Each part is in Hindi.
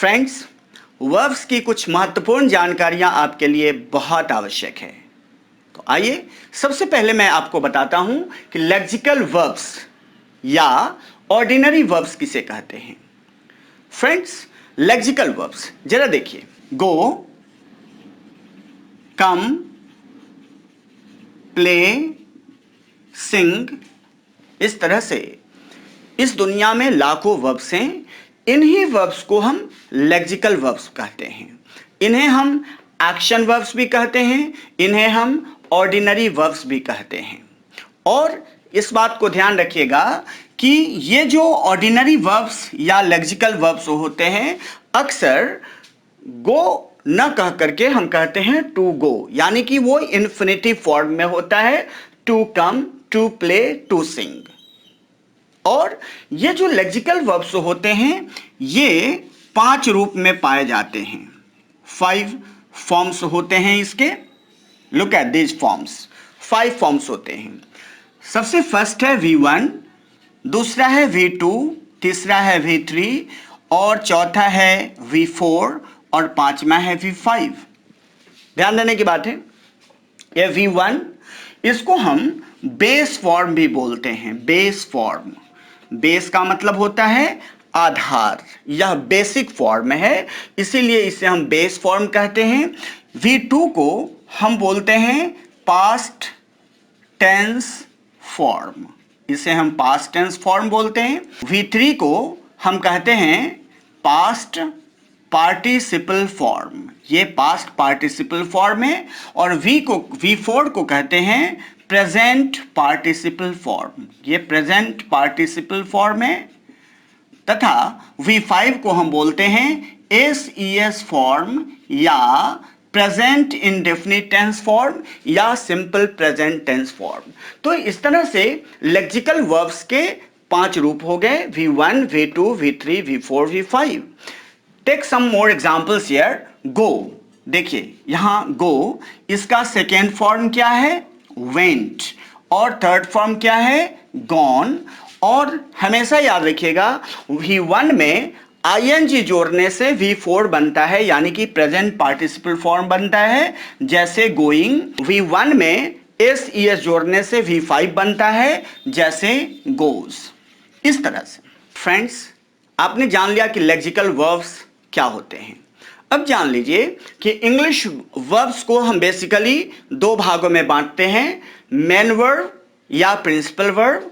फ्रेंड्स, वर्ब्स की कुछ महत्वपूर्ण जानकारियां आपके लिए बहुत आवश्यक है। तो आइए सबसे पहले मैं आपको बताता हूं कि लेक्सिकल वर्ब्स या ऑर्डिनरी वर्ब्स किसे कहते हैं। फ्रेंड्स, लेक्सिकल वर्ब्स जरा देखिए, गो, कम, प्ले, सिंग, इस तरह से इस दुनिया में लाखों वर्ब्स हैं। इन्हीं वर्ब्स को हम लेक्सिकल वर्ब्स कहते हैं। इन्हें हम एक्शन वर्ब्स भी कहते हैं, इन्हें हम ऑर्डिनरी वर्ब्स भी कहते हैं। और इस बात को ध्यान रखिएगा कि ये जो ऑर्डिनरी वर्ब्स या लेक्सिकल वर्ब्स होते हैं, अक्सर गो न कह करके हम कहते हैं टू गो, यानी कि वो इन्फिनिटिव फॉर्म में होता है, to come, to play, to sing. और ये जो लेक्सिकल वर्ब्स होते हैं ये 5 रूप में पाए जाते हैं। 5 फॉर्म्स होते हैं इसके। Look at this forms. 5 forms होते हैं। सबसे फर्स्ट है V1, दूसरा है V2, तीसरा है V3 और चौथा है V4 और पांचवा है V5। ध्यान देने की बात है, यह V1, इसको हम बेस फॉर्म भी बोलते हैं। बेस फॉर्म, बेस का मतलब होता है आधार, यह बेसिक फॉर्म है, इसीलिए इसे हम बेस फॉर्म कहते हैं। V2 को हम बोलते हैं पास्ट टेंस फॉर्म, इसे हम पास्ट टेंस फॉर्म बोलते हैं। V3 को हम कहते हैं पास्ट पार्टिसिपल फॉर्म, ये पास्ट पार्टिसिपल फॉर्म है। और V4 को कहते हैं प्रेजेंट पार्टिसिपल फॉर्म, ये प्रेजेंट पार्टिसिपल फॉर्म है। तथा V5 को हम बोलते हैं SES फॉर्म या प्रेजेंट इंडेफिनिट टेंस फॉर्म या सिंपल प्रेजेंट टेंस फॉर्म। तो इस तरह से लेक्सिकल वर्ब्स के 5 रूप हो गए, V1, V2, V3, V4, V5। Take some more examples here. Go, देखिए यहां गो, इसका सेकेंड फॉर्म क्या है? वेंट। और थर्ड फॉर्म क्या है? गॉन। और हमेशा याद रखिएगा V1 में ING जोड़ने से V4 बनता है, यानी कि प्रेजेंट पार्टिसिपल फॉर्म बनता है, जैसे गोइंग। V1 में SES जोड़ने से V5 बनता है, जैसे गोज। इस तरह से फ्रेंड्स, आपने जान लिया कि लेक्सिकल वर्ब्स क्या होते हैं। अब जान लीजिए कि इंग्लिश वर्ब्स को हम बेसिकली 2 भागों में बांटते हैं, मेन वर्ब या प्रिंसिपल वर्ब,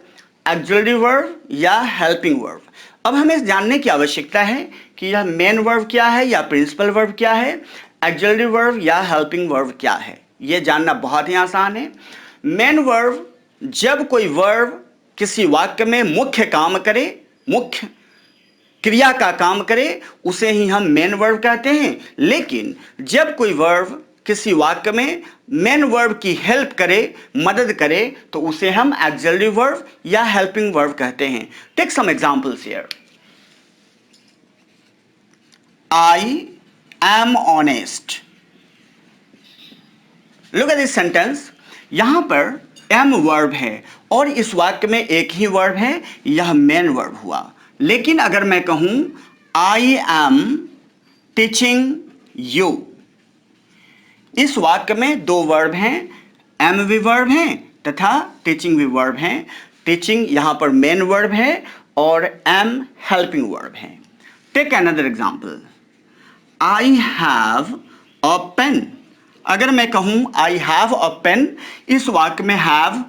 ऑक्सिलरी वर्ब या हेल्पिंग वर्ब। अब हमें जानने की आवश्यकता है कि यह मेन वर्ब क्या है या प्रिंसिपल वर्ब क्या है, ऑक्सिलरी वर्ब या हेल्पिंग वर्ब क्या है। यह जानना बहुत ही आसान है। मेन वर्ब, जब कोई वर्ब किसी वाक्य में मुख्य काम करे, मुख्य क्रिया का काम करे, उसे ही हम मेन वर्ब कहते हैं। लेकिन जब कोई वर्ब किसी वाक्य में मेन वर्ब की हेल्प करे, मदद करे, तो उसे हम ऑक्सिलरी वर्ब या हेल्पिंग वर्ब कहते हैं। Take some examples here. I am honest. Look at this sentence. यहां पर एम वर्ब है और इस वाक्य में एक ही वर्ब है, यह मेन वर्ब हुआ। लेकिन अगर मैं कहूं आई एम टीचिंग यू, इस वाक्य में 2 वर्ब हैं, एम भी वर्ब है तथा टीचिंग भी वर्ब है। टीचिंग यहां पर मेन वर्ब है और एम हेल्पिंग वर्ब है। Take another example. I have a pen. अगर मैं कहूं आई हैव अ पेन, इस वाक्य में हैव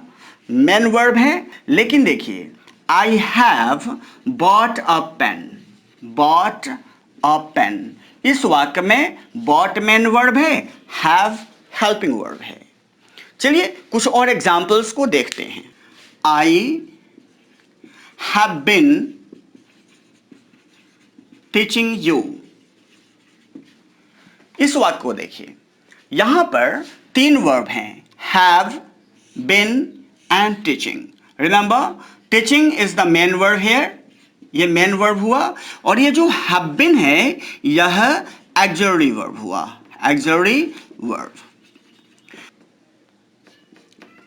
मेन वर्ब है, लेकिन देखिए I have bought a pen, bought a pen, इस वाक्य में बॉट मेन वर्ब है, हैव हेल्पिंग वर्ब है। चलिए कुछ और एग्जाम्पल्स को देखते हैं। I have been teaching you, इस वाक्य को देखिए, यहां पर 3 वर्ब हैं, have, been and teaching. Remember, teaching is the main verb here, ये मेन वर्ब हुआ। और ये जो हैव बीन है यह ऑक्सिलरी वर्ब हुआ, auxiliary verb.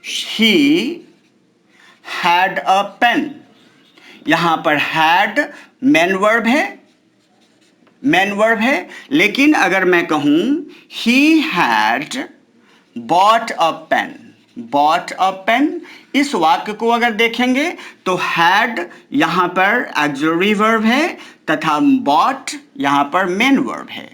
He had a pen, यहां पर हैड मेन वर्ब है, मेन वर्ब है। लेकिन अगर मैं कहूं he had bought a pen, bought a pen, इस वाक्य को अगर देखेंगे तो हैड यहां पर ऑक्सिलरी वर्ब है तथा बॉट यहां पर मेन वर्ब है।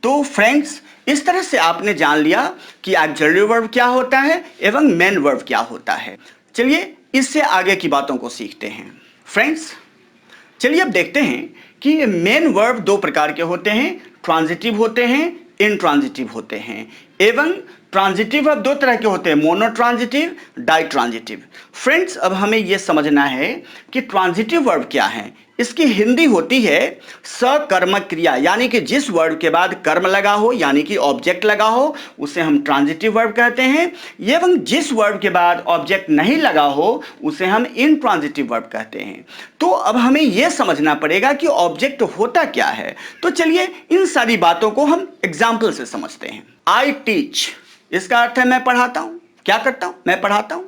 तो फ्रेंड्स, इस तरह से आपने जान लिया कि ऑक्सिलरी वर्ब क्या होता है एवं मेन वर्ब क्या होता है। चलिए इससे आगे की बातों को सीखते हैं। फ्रेंड्स, चलिए अब देखते हैं कि मेन वर्ब दो प्रकार के होते हैं, ट्रांजिटिव होते हैं, इनट्रांजिटिव होते हैं। एवं ट्रांजिटिव वर्ब दो तरह के होते हैं, मोनोट्रांजिटिव, डाइट्रांजिटिव। फ्रेंड्स, अब हमें यह समझना है कि ट्रांजिटिव वर्ब क्या है। इसकी हिंदी होती है सकर्मक क्रिया, यानी कि जिस वर्ब के बाद कर्म लगा हो यानी कि ऑब्जेक्ट लगा हो उसे हम ट्रांजिटिव वर्ब कहते हैं। एवं जिस वर्ब के बाद ऑब्जेक्ट नहीं लगा हो उसे हम इनट्रांजिटिव वर्ब कहते हैं। तो अब हमें यह समझना पड़ेगा कि ऑब्जेक्ट होता क्या है। तो चलिए इन सारी बातों को हम एग्जाम्पल से समझते हैं। आई टीच, इसका अर्थ है मैं पढ़ाता हूं। क्या करता हूं? मैं पढ़ाता हूं।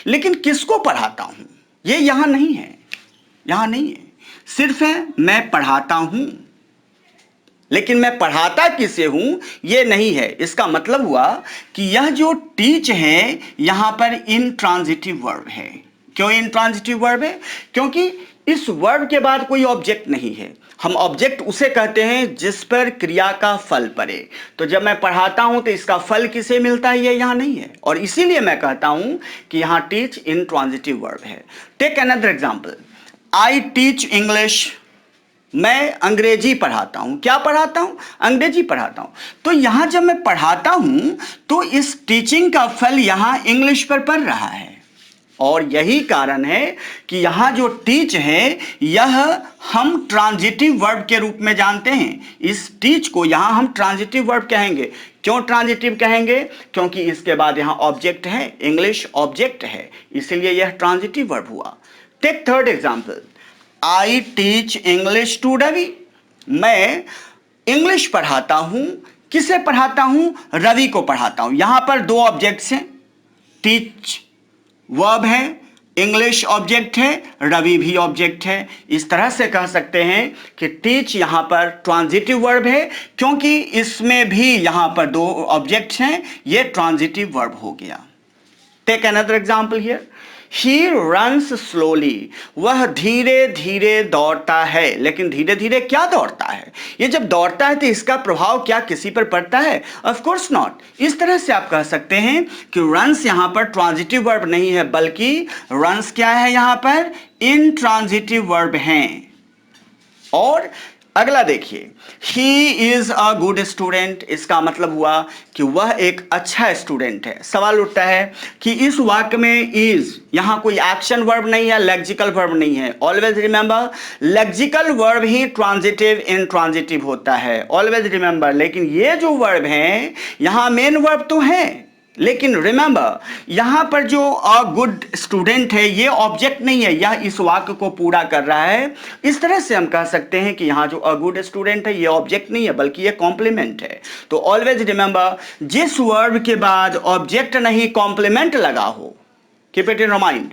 लेकिन किसको पढ़ाता हूं ये यहां नहीं है, यहां नहीं है, सिर्फ है मैं पढ़ाता हूं। लेकिन मैं पढ़ाता किसे हूं यह नहीं है। इसका मतलब हुआ कि यह जो टीच है यहां पर इनट्रांजिटिव वर्ब है। क्यों इनट्रांजिटिव वर्ब है? क्योंकि इस वर्ब के बाद कोई ऑब्जेक्ट नहीं है। हम ऑब्जेक्ट उसे कहते हैं जिस पर क्रिया का फल पड़े। तो जब मैं पढ़ाता हूं तो इसका फल किसे मिलता है, ये यहां नहीं है, और इसीलिए मैं कहता हूं कि यहां टीच इनट्रांजिटिव वर्ब है। Take another example, I teach English, मैं अंग्रेजी पढ़ाता हूं। क्या पढ़ाता हूं? अंग्रेजी पढ़ाता हूं। तो यहां जब मैं पढ़ाता हूं तो इस टीचिंग का फल यहां इंग्लिश पर पड़ रहा है, और यही कारण है कि यहां जो टीच है यह हम ट्रांजिटिव वर्ब के रूप में जानते हैं। इस टीच को यहां हम ट्रांजिटिव वर्ब कहेंगे। क्यों ट्रांजिटिव कहेंगे? क्योंकि इसके बाद यहां ऑब्जेक्ट है, इंग्लिश ऑब्जेक्ट है, इसलिए यह ट्रांजिटिव वर्ब हुआ। Take third example, I teach English to Ravi, मैं इंग्लिश पढ़ाता हूं। किसे पढ़ाता हूं? रवि को पढ़ाता हूं। यहां पर दो ऑब्जेक्ट्स हैं, टीच वर्ब है, इंग्लिश ऑब्जेक्ट है, रवि भी ऑब्जेक्ट है। इस तरह से कह सकते हैं कि टीच यहां पर ट्रांजिटिव वर्ब है, क्योंकि इसमें भी यहां पर दो ऑब्जेक्ट्स हैं, यह ट्रांजिटिव वर्ब हो गया। Take another example here, he runs slowly, वह धीरे धीरे दौड़ता है। लेकिन धीरे धीरे क्या दौड़ता है? ये जब दौड़ता है तो इसका प्रभाव क्या किसी पर पड़ता है? Of course not. इस तरह से आप कह सकते हैं कि रन्स यहां पर ट्रांजिटिव वर्ब नहीं है, बल्कि रन्स क्या है? यहां पर इनट्रांजिटिव वर्ब हैं। और अगला देखिए, he is a good student, इसका मतलब हुआ कि वह एक अच्छा स्टूडेंट है। सवाल उठता है कि इस वाक्य में इज यहां कोई एक्शन वर्ब नहीं है, लेक्सिकल वर्ब नहीं है। ऑलवेज रिमेंबर, लेक्सिकल वर्ब ही ट्रांजिटिव इनट्रांजिटिव होता है, ऑलवेज रिमेंबर। लेकिन ये जो वर्ब है यहां मेन वर्ब तो है, लेकिन रिमेंबर यहां पर जो अ गुड स्टूडेंट है ये ऑब्जेक्ट नहीं है, यह इस वाक्य को पूरा कर रहा है। इस तरह से हम कह सकते हैं कि यहां जो अ गुड स्टूडेंट है ये ऑब्जेक्ट नहीं है, बल्कि ये कॉम्प्लीमेंट है। तो ऑलवेज रिमेंबर, जिस वर्ब के बाद ऑब्जेक्ट नहीं कॉम्प्लीमेंट लगा हो, कीप इट इन माइंड।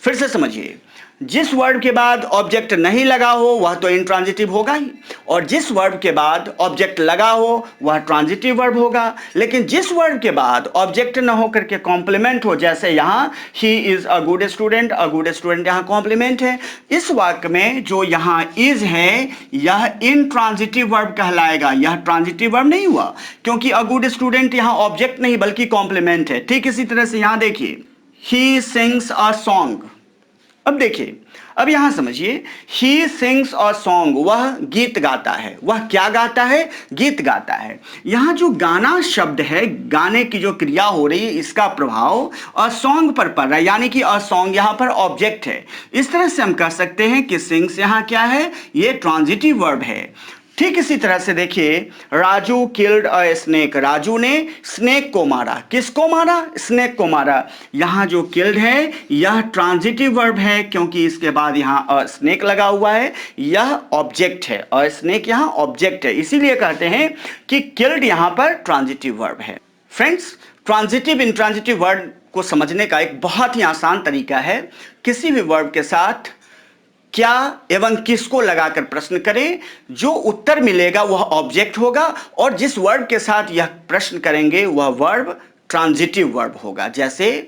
फिर से समझिए, जिस वर्ब के बाद ऑब्जेक्ट नहीं लगा हो वह तो इनट्रांजिटिव होगा ही, और जिस वर्ब के बाद ऑब्जेक्ट लगा हो वह ट्रांजिटिव वर्ब होगा। लेकिन जिस वर्ब के बाद ऑब्जेक्ट न होकर के कॉम्प्लीमेंट हो, जैसे यहां he is a good student यहां कॉम्प्लीमेंट है। इस वाक्य में जो यहां इज है यह इनट्रांजिटिव वर्ब कहलाएगा, यह ट्रांजिटिव वर्ब नहीं हुआ, क्योंकि अ गुड स्टूडेंट यहां ऑब्जेक्ट नहीं बल्कि कॉम्प्लीमेंट है। ठीक इसी तरह से यहां देखिए, ही सिंग्स अ सॉन्ग। अब देखिए, अब यहां समझिए, ही सिंग्स अ सॉन्ग, वह गीत गाता है। वह क्या गाता है? गीत गाता है। यहां जो गाना शब्द है, गाने की जो क्रिया हो रही है, इसका प्रभाव अ सॉन्ग पर पड़ रहा है, यानी कि अ सॉन्ग यहां पर ऑब्जेक्ट है। इस तरह से हम कह सकते हैं कि सिंग्स यहां क्या है? ये ट्रांजिटिव वर्ब है। ठीक इसी तरह से देखिए, Raju killed a snake, Raju ने स्नेक को मारा। किसको मारा? स्नेक को मारा। यहां जो किल्ड है यह ट्रांजिटिव वर्ब है, क्योंकि इसके बाद यहां अ स्नेक लगा हुआ है, यह ऑब्जेक्ट है। अ स्नेक यहां ऑब्जेक्ट है, इसीलिए कहते हैं कि किल्ड यहां पर ट्रांजिटिव वर्ब है। फ्रेंड्स, ट्रांजिटिव इंट्रांजिटिव वर्ब को समझने का एक बहुत ही आसान तरीका है, किसी भी वर्ब के साथ क्या एवं किसको लगाकर प्रश्न करें, जो उत्तर मिलेगा वह ऑब्जेक्ट होगा और जिस वर्ब के साथ यह प्रश्न करेंगे वह वर्ब ट्रांजिटिव वर्ब होगा। जैसे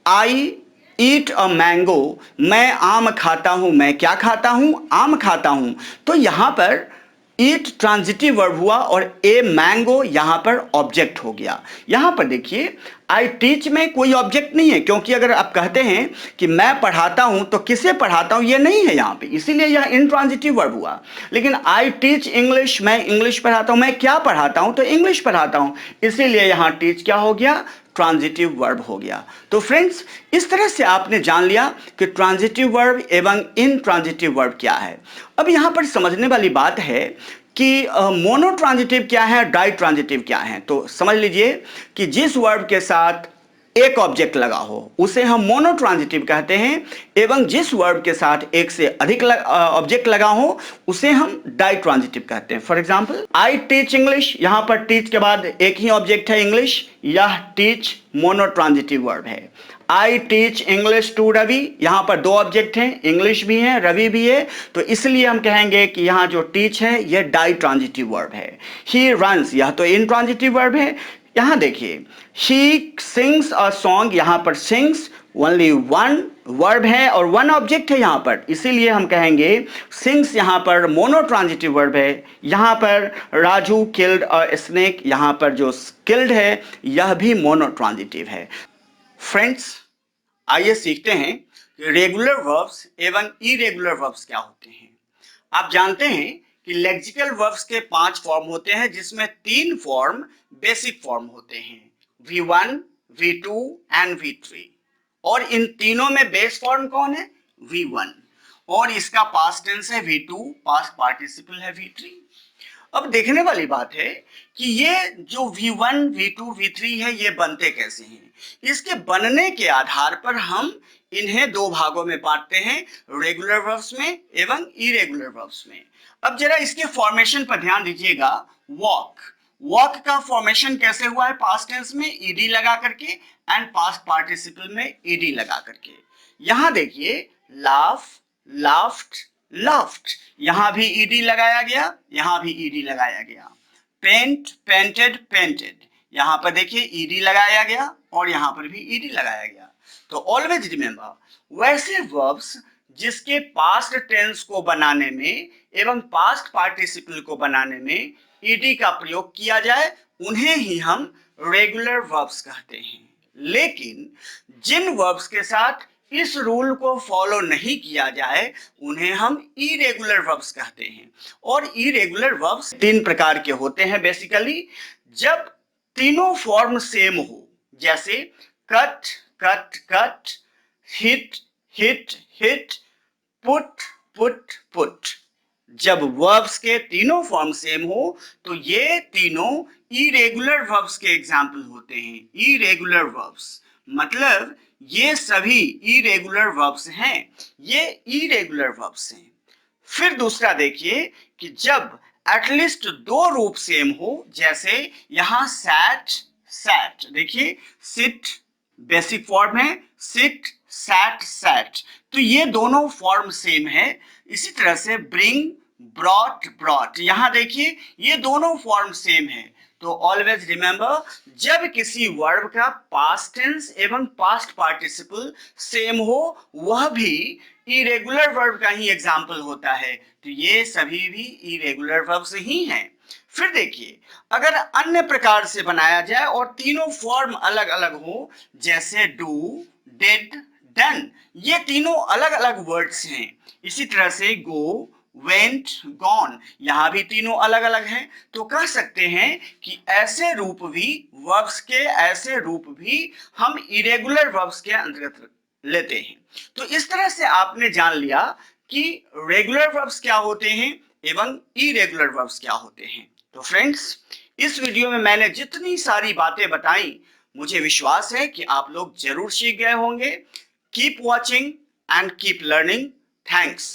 आई ईट अ मैंगो, मैं आम खाता हूं, मैं क्या खाता हूं, आम खाता हूं। तो यहां पर ईट ट्रांजिटिव वर्ब हुआ और ए मैंगो यहां पर ऑब्जेक्ट हो गया। यहां पर देखिए आई टीच में कोई ऑब्जेक्ट नहीं है, क्योंकि अगर आप कहते हैं कि मैं पढ़ाता हूं तो किसे पढ़ाता हूं ये नहीं है यहां पे, इसीलिए यह इंट्रांजिटिव वर्ब हुआ। लेकिन आई टीच इंग्लिश, मैं इंग्लिश पढ़ाता हूं, मैं क्या पढ़ाता हूं, तो इंग्लिश पढ़ाता हूं, इसीलिए यहां टीच क्या हो गया, ट्रांजिटिव वर्ब हो गया। तो फ्रेंड्स, इस तरह से आपने जान लिया कि ट्रांजिटिव वर्ब एवं इनट्रांजिटिव वर्ब क्या है। अब यहां पर समझने वाली बात है कि मोनोट्रांजिटिव क्या है, डाई ट्रांजिटिव क्या है। तो समझ लीजिए कि जिस वर्ब के साथ एक ऑब्जेक्ट लगा हो उसे हम मोनोट्रांजिटिव कहते हैं, एवं जिस वर्ब के साथ एक से अधिक ऑब्जेक्ट लगा हो उसे हम डाई ट्रांजिटिव कहते हैं। For example I teach English, यहां पर टीच के बाद एक ही ऑब्जेक्ट है इंग्लिश, यह टीच मोनोट्रांजिटिव वर्ब है। I teach English to Ravi, यहां पर दो ऑब्जेक्ट हैं, इंग्लिश भी है रवि भी है, तो इसलिए हम कहेंगे कि यहां जो टीच है यह डाई ट्रांजिटिव वर्ब है। ही रन्स, यह तो इनट्रांजिटिव वर्ब है। यहां देखिए ही सिंग्स अ सॉन्ग, यहां पर सिंग्स ओनली वन वर्ब है और वन ऑब्जेक्ट है यहां पर, इसीलिए हम कहेंगे सिंग्स यहां पर मोनोट्रांजिटिव वर्ब है। यहां पर राजू किल्ड अ स्नेक, यहां पर जो किल्ड है यह भी मोनोट्रांजिटिव है। फ्रेंड्स, आइए सीखते हैं कि रेगुलर वर्ब्स एवं इरेगुलर वर्ब्स क्या होते हैं। आप जानते हैं कि लेक्सिकल वर्ब्स के 5 फॉर्म होते हैं, जिसमें 3 फॉर्म बेसिक फॉर्म होते हैं, V1, V2 एंड V3। और इन तीनों में बेस फॉर्म कौन है, V1, और इसका पास्ट टेंस है V2, पास्ट पार्टिसिपल है V3। अब देखने वाली बात है कि ये जो V1, V2, V3 है ये बनते कैसे हैं। इसके बनने के आधार पर हम इन्हें दो भागों में बांटते हैं, रेगुलर वर्ब्स में एवं इरेगुलर वर्ब्स में। अब जरा इसके फॉर्मेशन पर ध्यान दीजिएगा। वॉक, वॉक का फॉर्मेशन कैसे हुआ है, पास्ट टेंस में ईडी लगा करके एंड पास्ट पार्टिसिपल में ईडी लगा करके। यहां देखिए लाफ, लाफ्ड, लाफ्ड, यहां भी ईडी लगाया गया, यहां भी ईडी लगाया गया। पेंट, पेंटेड, पेंटेड, यहां पर देखिए ईडी लगाया गया और यहां पर भी ईडी लगाया गया। तो ऑलवेज रिमेंबर, वैसे वर्ब्स जिसके पास्ट टेंस को बनाने में एवं पास्ट पार्टिसिपल को बनाने में ईडी का प्रयोग किया जाए उन्हें ही हम रेगुलर वर्ब्स कहते हैं। लेकिन जिन वर्ब्स के साथ इस रूल को फॉलो नहीं किया जाए उन्हें हम इरेगुलर वर्ब्स कहते हैं। और इरेगुलर वर्ब्स 3 प्रकार के होते हैं बेसिकली। जब तीनों फॉर्म सेम हो, जैसे cut, cut, cut, hit, hit, hit, put, put, put. जब वर्ब्स के तीनों फॉर्म सेम हो तो ये तीनों इरेगुलर वर्ब्स के एग्जाम्पल होते हैं। इरेगुलर वर्ब्स मतलब ये सभी इरेगुलर वर्ब्स हैं, ये इरेगुलर वर्ब्स हैं। फिर दूसरा देखिए कि जब एटलीस्ट 2 रूप सेम हो, जैसे यहां सैट, सैट, देखिए सिट बेसिक फॉर्म है, सिट, सैट, सैट, तो ये दोनों फॉर्म सेम है। इसी तरह से ब्रिंग, ब्रॉट, ब्रॉट, यहां देखिए ये दोनों फॉर्म सेम है। तो ऑलवेज रिमेंबर, जब किसी वर्ब का पास्ट टेंस एवं पास्ट पार्टिसिपल सेम हो वह भी इरेगुलर वर्ब का ही एग्जाम्पल होता है। तो ये सभी भी इरेगुलर वर्ब्स ही हैं। फिर देखिए अगर अन्य प्रकार से बनाया जाए और तीनों फॉर्म अलग अलग हो, जैसे डू, डिड, डन, ये तीनों अलग अलग वर्ड्स हैं। इसी तरह से गो, वेंट, गॉन, यहां भी तीनों अलग अलग हैं। तो कह सकते हैं कि ऐसे रूप भी, वर्ब्स के ऐसे रूप भी हम इरेगुलर वर्ब्स के अंतर्गत लेते हैं। तो इस तरह से आपने जान लिया कि रेगुलर वर्ब्स क्या होते हैं एवं इरेगुलर वर्ब्स क्या होते हैं। तो फ्रेंड्स, इस वीडियो में मैंने जितनी सारी बातें बताई मुझे विश्वास है कि आप लोग जरूर सीख गए होंगे। Keep watching and keep learning. Thanks.